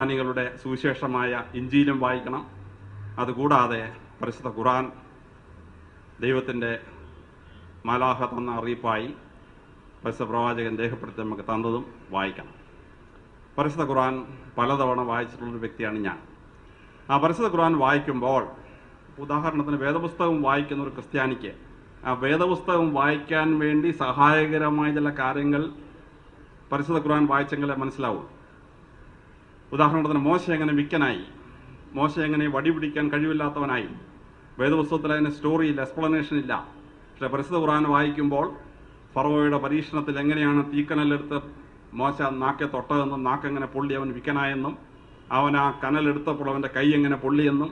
ജ്ഞാനികളുടെ സുവിശേഷമായ ഇഞ്ചീലും വായിക്കണം. അതുകൂടാതെ പരിശുദ്ധ ഖുർആൻ ദൈവത്തിൻ്റെ മാലാഖ തന്ന അറിയിപ്പായി പരിശുദ്ധ പ്രവാചകൻ രേഖപ്പെടുത്തി നമുക്ക് തന്നതും വായിക്കണം. പരിശുദ്ധ ഖുർആൻ പലതവണ വായിച്ചിട്ടുള്ളൊരു വ്യക്തിയാണ് ഞാൻ. ആ പരിശുദ്ധ ഖുർആൻ വായിക്കുമ്പോൾ, ഉദാഹരണത്തിന് വേദപുസ്തകം വായിക്കുന്ന ഒരു ക്രിസ്ത്യാനിക്ക് ആ വേദപുസ്തകം വായിക്കാൻ വേണ്ടി സഹായകരമായ ചില കാര്യങ്ങൾ പരിശുദ്ധ ഖുർആൻ വായിച്ചെങ്കിലേ മനസ്സിലാവൂ. ഉദാഹരണത്തിന് മോശ എങ്ങനെ വിക്കനായി, മോശ എങ്ങനെ വടി പിടിക്കാൻ കഴിവില്ലാത്തവനായി. വേദപുസ്തകത്തിൽ അതിന് സ്റ്റോറിയില്ല, എക്സ്പ്ലനേഷൻ ഇല്ല. പക്ഷേ പരിശുദ്ധ ഖുർആൻ വായിക്കുമ്പോൾ ഫറവോയുടെ പരീക്ഷണത്തിൽ എങ്ങനെയാണ് തീക്കനലെടുത്ത് മോശ നാക്കെ തൊട്ടതെന്നും നാക്കെങ്ങനെ പൊള്ളി അവൻ വിക്കനായെന്നും അവൻ ആ കനലെടുത്തപ്പോൾ അവൻ്റെ കൈ എങ്ങനെ പൊള്ളിയെന്നും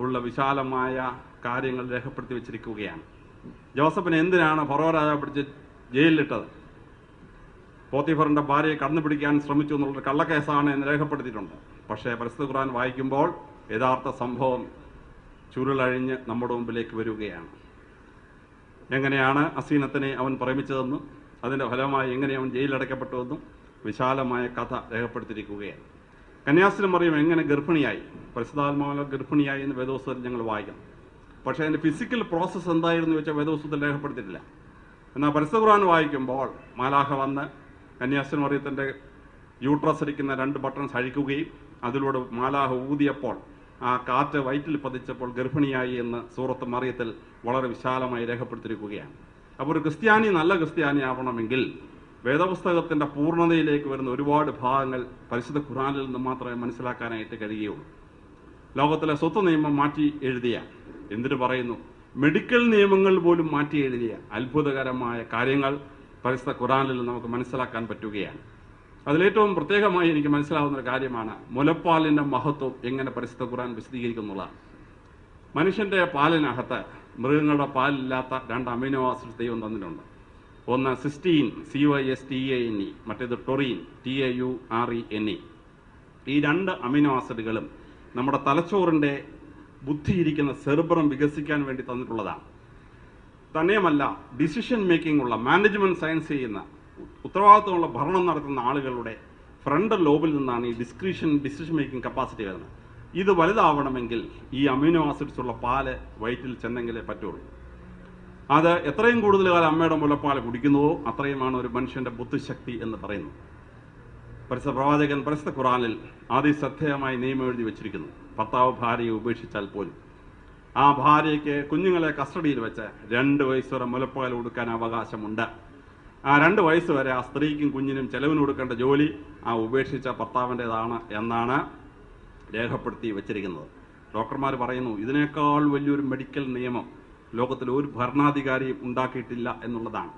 ഉള്ള വിശാലമായ കാര്യങ്ങൾ രേഖപ്പെടുത്തി വെച്ചിരിക്കുകയാണ്. ജോസഫിനെ എന്തിനാണ് ഫറവോ രാജാവ് പിടിച്ച് ജയിലിലിട്ടത്? പോത്തിഫറിന്റെ ഭാര്യയെ കടന്നു പിടിക്കാൻ ശ്രമിച്ചു എന്നുള്ളൊരു കള്ളക്കേസാണ് എന്ന് രേഖപ്പെടുത്തിയിട്ടുണ്ട്. പക്ഷേ പരിശുദ്ധ ഖുർആൻ വായിക്കുമ്പോൾ യഥാർത്ഥ സംഭവം ചുരുളഴിഞ്ഞ് നമ്മുടെ മുമ്പിലേക്ക് വരികയാണ്. എങ്ങനെയാണ് അസീനത്തിനെ അവൻ പ്രേമിച്ചതെന്നും അതിൻ്റെ ഫലമായി എങ്ങനെ അവൻ ജയിലടയ്ക്കപ്പെട്ടുവെന്നും വിശാലമായ കഥ രേഖപ്പെടുത്തിയിരിക്കുകയാണ്. കന്യാസ്ത്രീ മറിയം എങ്ങനെ ഗർഭിണിയായി, പരിശുദ്ധാത്മാവിൽ ഗർഭിണിയായി എന്ന് വേദപുസ്തകത്തിൽ ഞങ്ങൾ വായിക്കണം. പക്ഷേ അതിൻ്റെ ഫിസിക്കൽ പ്രോസസ്സ് എന്തായിരുന്നു വെച്ചാൽ വേദപുസ്തകത്തിൽ രേഖപ്പെടുത്തിയിട്ടില്ല. എന്നാൽ പരിശുദ്ധ ഖുർആൻ വായിക്കുമ്പോൾ മാലാഖ വന്ന് കന്യാസ്ത്രീ മറിയത്തിൻ്റെ യൂട്രസ് ഇരിക്കുന്ന 2 ബട്ടൺസ് അഴിക്കുകയും അതിലൂടെ മാലാഖ ഊതിയപ്പോൾ ആ കാറ്റ് വയറ്റിൽ പതിച്ചപ്പോൾ ഗർഭിണിയായി എന്ന് സൂറത്ത് മറിയത്തിൽ വളരെ വിശാലമായി രേഖപ്പെടുത്തിയിരിക്കുകയാണ്. അപ്പോൾ ഒരു ക്രിസ്ത്യാനി നല്ല ക്രിസ്ത്യാനി ആവണമെങ്കിൽ വേദപുസ്തകത്തിൻ്റെ പൂർണ്ണതയിലേക്ക് വരുന്ന ഒരുപാട് ഭാഗങ്ങൾ പരിശുദ്ധ ഖുർആനിൽ നിന്ന് മാത്രമേ മനസ്സിലാക്കാനായിട്ട് കഴിയുകയുള്ളൂ. ലോകത്തിലെ സ്വത്ത് നിയമം മാറ്റി എഴുതിയ, എന്തിനു പറയുന്നു, മെഡിക്കൽ നിയമങ്ങൾ പോലും മാറ്റി എഴുതിയ അത്ഭുതകരമായ കാര്യങ്ങൾ പരിശുദ്ധ ഖുർആനിൽ നമുക്ക് മനസ്സിലാക്കാൻ പറ്റുകയാണ്. അതിലേറ്റവും പ്രത്യേകമായി എനിക്ക് മനസ്സിലാവുന്ന ഒരു കാര്യമാണ് മുലപ്പാലിൻ്റെ മഹത്വം എങ്ങനെ പരിശുദ്ധ ഖുർആൻ വിശദീകരിക്കുന്നുള്ളതാണ്. മനുഷ്യൻ്റെ പാലിനകത്ത് മൃഗങ്ങളുടെ പാലില്ലാത്ത 2 അമിനോ ആസിഡ് ദൈവം തന്നിട്ടുണ്ട്. ഒന്ന് സിസ്റ്റീൻ, CYSTANE, മറ്റേത് ടൊറീൻ, TAURENE. ഈ 2 അമിനോ ആസിഡുകളും നമ്മുടെ തലച്ചോറിൻ്റെ ബുദ്ധിയിരിക്കുന്ന സെറിബ്രം വികസിക്കാൻ വേണ്ടി തന്നിട്ടുള്ളതാണ്. തന്നെയുമല്ല, ഡിസിഷൻ മേക്കിംഗ് ഉള്ള, മാനേജ്മെന്റ് സയൻസ് ചെയ്യുന്ന, ഉത്തരവാദിത്വമുള്ള ഭരണം നടത്തുന്ന ആളുകളുടെ ഫ്രണ്ടൽ ലോബിൽ നിന്നാണ് ഈ ഡിസിഷൻ മേക്കിംഗ് കപ്പാസിറ്റി വരുന്നത്. ഇത് വലുതാവണമെങ്കിൽ ഈ അമിനോ ആസിഡ്സ് ഉള്ള പാല് വയറ്റിൽ ചെന്നെങ്കിലേ പറ്റുള്ളൂ. അത് എത്രയും കൂടുതൽ കാലം അമ്മയുടെ മുലപ്പാൽ കുടിക്കുന്നുവോ അത്രയുമാണ് ഒരു മനുഷ്യന്റെ ബുദ്ധിശക്തി എന്ന് പറയുന്നു. പരിശുദ്ധ പ്രവാചകൻ പരിശുദ്ധ ഖുർആനിൽ അതിശ്രദ്ധേയമായി നിയമം എഴുതി വെച്ചിരിക്കുന്നു. ഭർത്താവ് ഭാര്യയെ ഉപേക്ഷിച്ചാൽ പോലും ആ ഭാര്യയ്ക്ക് കുഞ്ഞുങ്ങളെ കസ്റ്റഡിയിൽ വെച്ച് 2 വയസ്സ് വരെ മുലപ്പാൽ കൊടുക്കാൻ അവകാശമുണ്ട്. ആ 2 വയസ്സ് വരെ ആ സ്ത്രീക്കും കുഞ്ഞിനും ചെലവിന് കൊടുക്കേണ്ട ജോലി ആ ഉപേക്ഷിച്ച ഭർത്താവിൻ്റെതാണ് എന്നാണ് രേഖപ്പെടുത്തി വെച്ചിരിക്കുന്നത്. ഡോക്ടർമാർ പറയുന്നു ഇതിനേക്കാൾ വലിയൊരു മെഡിക്കൽ നിയമം ലോകത്തിൽ ഒരു ഭരണാധികാരിയും ഉണ്ടാക്കിയിട്ടില്ല എന്നുള്ളതാണ്.